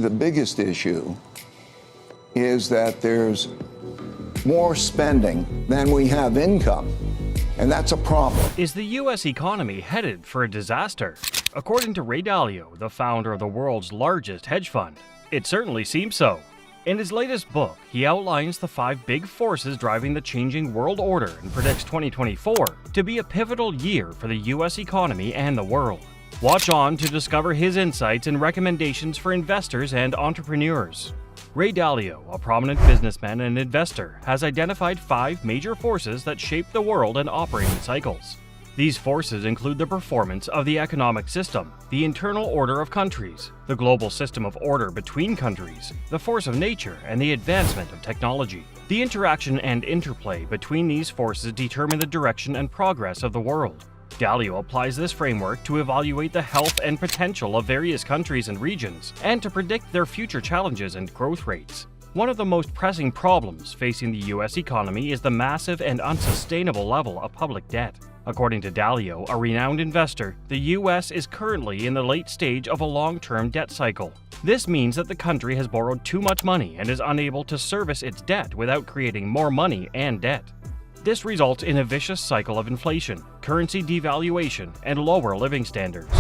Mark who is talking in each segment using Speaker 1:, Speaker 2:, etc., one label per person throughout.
Speaker 1: the biggest issue is that there's more spending than we have income, and that's a problem.
Speaker 2: Is the U.S. economy headed for a disaster? According to Ray Dalio, the founder of the world's largest hedge fund, it certainly seems so. In his latest book, he outlines the 5 big forces driving the changing world order and predicts 2024 to be a pivotal year for the U.S. economy and the world. Watch on to discover his insights and recommendations for investors and entrepreneurs. Ray Dalio, a prominent businessman and investor, has identified 5 major forces that shape the world and operating cycles. These forces include the performance of the economic system, the internal order of countries, the global system of order between countries, the force of nature, and the advancement of technology. The interaction and interplay between these forces determine the direction and progress of the world. Dalio applies this framework to evaluate the health and potential of various countries and regions, and to predict their future challenges and growth rates. One of the most pressing problems facing the U.S. economy is the massive and unsustainable level of public debt. According to Dalio, a renowned investor, the U.S. is currently in the late stage of a long-term debt cycle. This means that the country has borrowed too much money and is unable to service its debt without creating more money and debt. This results in a vicious cycle of inflation, currency devaluation, and lower living standards.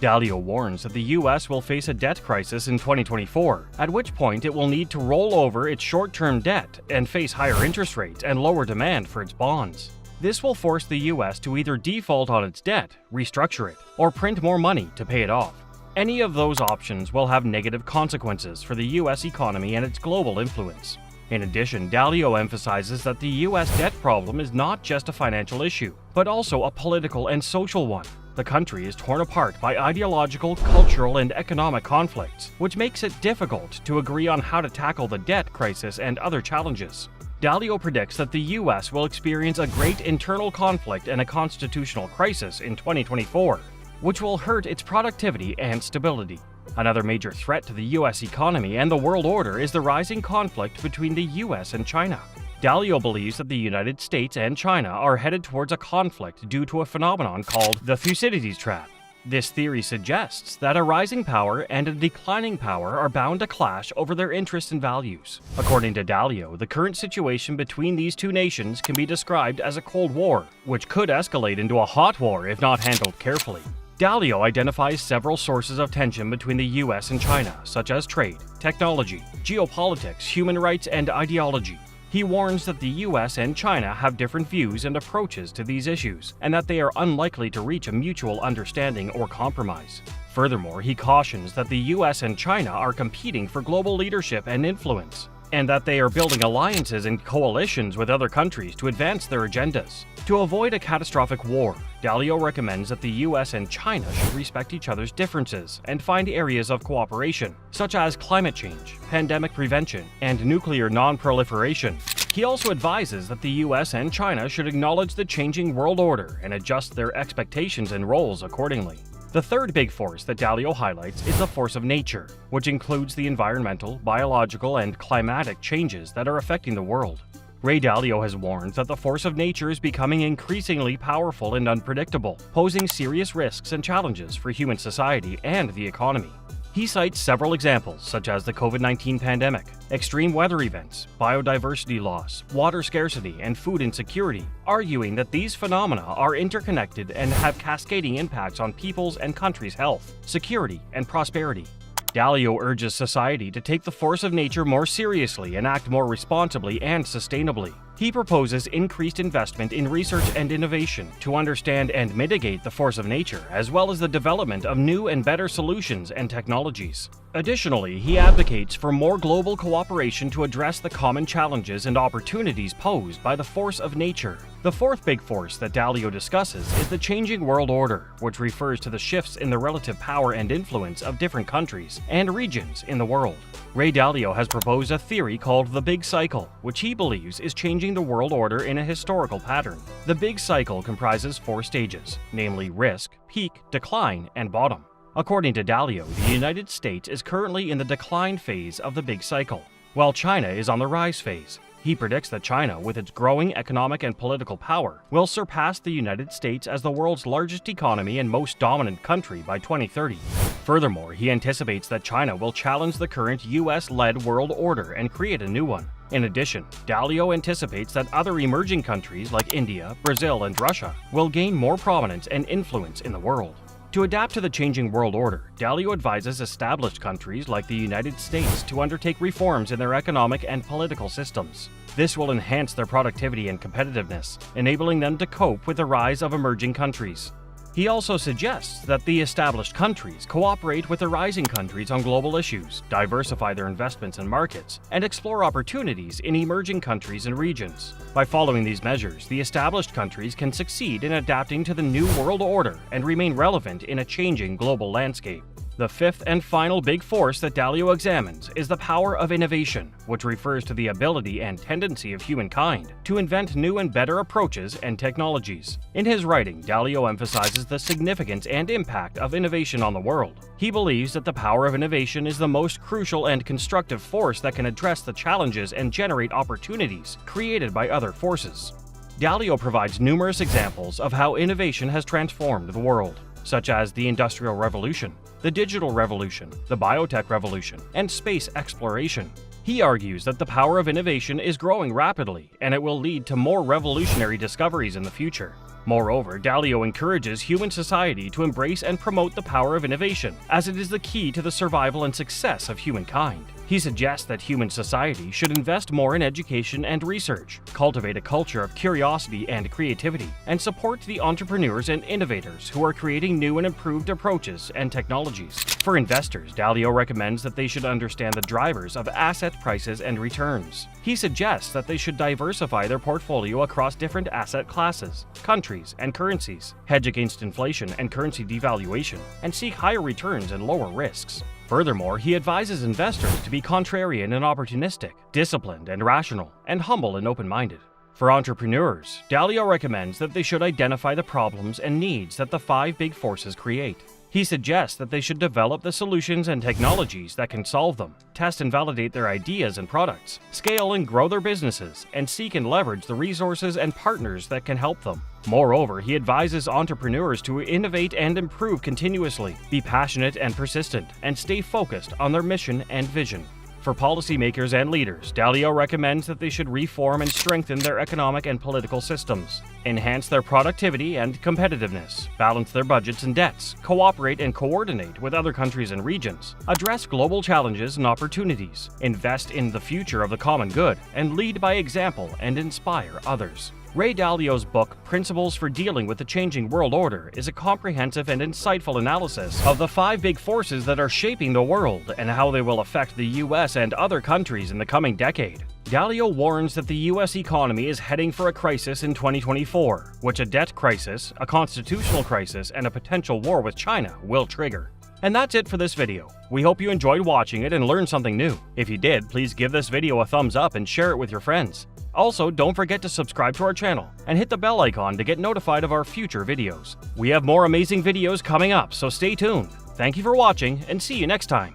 Speaker 2: Dalio warns that the U.S. will face a debt crisis in 2024, at which point it will need to roll over its short-term debt and face higher interest rates and lower demand for its bonds. This will force the U.S. to either default on its debt, restructure it, or print more money to pay it off. Any of those options will have negative consequences for the U.S. economy and its global influence. In addition, Dalio emphasizes that the U.S. debt problem is not just a financial issue, but also a political and social one. The country is torn apart by ideological, cultural, and economic conflicts, which makes it difficult to agree on how to tackle the debt crisis and other challenges. Dalio predicts that the U.S. will experience a great internal conflict and a constitutional crisis in 2024, which will hurt its productivity and stability. Another major threat to the U.S. economy and the world order is the rising conflict between the U.S. and China. Dalio believes that the United States and China are headed towards a conflict due to a phenomenon called the Thucydides trap. This theory suggests that a rising power and a declining power are bound to clash over their interests and values. According to Dalio, the current situation between these two nations can be described as a Cold War, which could escalate into a hot war if not handled carefully. Dalio identifies several sources of tension between the U.S. and China, such as trade, technology, geopolitics, human rights, and ideology. He warns that the U.S. and China have different views and approaches to these issues, and that they are unlikely to reach a mutual understanding or compromise. Furthermore, he cautions that the U.S. and China are competing for global leadership and influence, and that they are building alliances and coalitions with other countries to advance their agendas. To avoid a catastrophic war, Dalio recommends that the U.S. and China should respect each other's differences and find areas of cooperation, such as climate change, pandemic prevention, and nuclear non-proliferation. He also advises that the U.S. and China should acknowledge the changing world order and adjust their expectations and roles accordingly. The third big force that Dalio highlights is the force of nature, which includes the environmental, biological, and climatic changes that are affecting the world. Ray Dalio has warned that the force of nature is becoming increasingly powerful and unpredictable, posing serious risks and challenges for human society and the economy. He cites several examples, such as the COVID-19 pandemic, extreme weather events, biodiversity loss, water scarcity, and food insecurity, arguing that these phenomena are interconnected and have cascading impacts on people's and countries' health, security, and prosperity. Dalio urges society to take the force of nature more seriously and act more responsibly and sustainably. He proposes increased investment in research and innovation to understand and mitigate the force of nature, as well as the development of new and better solutions and technologies. Additionally, he advocates for more global cooperation to address the common challenges and opportunities posed by the force of nature. The fourth big force that Dalio discusses is the changing world order, which refers to the shifts in the relative power and influence of different countries and regions in the world. Ray Dalio has proposed a theory called the Big Cycle, which he believes is changing the world order in a historical pattern. The Big Cycle comprises 4 stages, namely risk, peak, decline, and bottom. According to Dalio, the United States is currently in the decline phase of the Big Cycle, while China is on the rise phase. He predicts that China, with its growing economic and political power, will surpass the United States as the world's largest economy and most dominant country by 2030. Furthermore, he anticipates that China will challenge the current US-led world order and create a new one. In addition, Dalio anticipates that other emerging countries like India, Brazil, and Russia will gain more prominence and influence in the world. To adapt to the changing world order, Dalio advises established countries like the United States to undertake reforms in their economic and political systems. This will enhance their productivity and competitiveness, enabling them to cope with the rise of emerging countries. He also suggests that the established countries cooperate with the rising countries on global issues, diversify their investments and markets, and explore opportunities in emerging countries and regions. By following these measures, the established countries can succeed in adapting to the new world order and remain relevant in a changing global landscape. The fifth and final big force that Dalio examines is the power of innovation, which refers to the ability and tendency of humankind to invent new and better approaches and technologies. In his writing, Dalio emphasizes the significance and impact of innovation on the world. He believes that the power of innovation is the most crucial and constructive force that can address the challenges and generate opportunities created by other forces. Dalio provides numerous examples of how innovation has transformed the world, such as the Industrial Revolution, the Digital Revolution, the Biotech Revolution, and space exploration. He argues that the power of innovation is growing rapidly, and it will lead to more revolutionary discoveries in the future. Moreover, Dalio encourages human society to embrace and promote the power of innovation, as it is the key to the survival and success of humankind. He suggests that human society should invest more in education and research, cultivate a culture of curiosity and creativity, and support the entrepreneurs and innovators who are creating new and improved approaches and technologies. For investors, Dalio recommends that they should understand the drivers of asset prices and returns. He suggests that they should diversify their portfolio across different asset classes, countries, and currencies, hedge against inflation and currency devaluation, and seek higher returns and lower risks. Furthermore, he advises investors to be contrarian and opportunistic, disciplined and rational, and humble and open-minded. For entrepreneurs, Dalio recommends that they should identify the problems and needs that the five big forces create. He suggests that they should develop the solutions and technologies that can solve them, test and validate their ideas and products, scale and grow their businesses, and seek and leverage the resources and partners that can help them. Moreover, he advises entrepreneurs to innovate and improve continuously, be passionate and persistent, and stay focused on their mission and vision. For policymakers and leaders, Dalio recommends that they should reform and strengthen their economic and political systems, enhance their productivity and competitiveness, balance their budgets and debts, cooperate and coordinate with other countries and regions, address global challenges and opportunities, invest in the future of the common good, and lead by example and inspire others. Ray Dalio's book, Principles for Dealing with the Changing World Order, is a comprehensive and insightful analysis of the five big forces that are shaping the world and how they will affect the US and other countries in the coming decade. Dalio warns that the US economy is heading for a crisis in 2024, which a debt crisis, a constitutional crisis, and a potential war with China will trigger. And that's it for this video. We hope you enjoyed watching it and learned something new. If you did, please give this video a thumbs up and share it with your friends. Also, don't forget to subscribe to our channel and hit the bell icon to get notified of our future videos. We have more amazing videos coming up, so stay tuned. Thank you for watching and see you next time.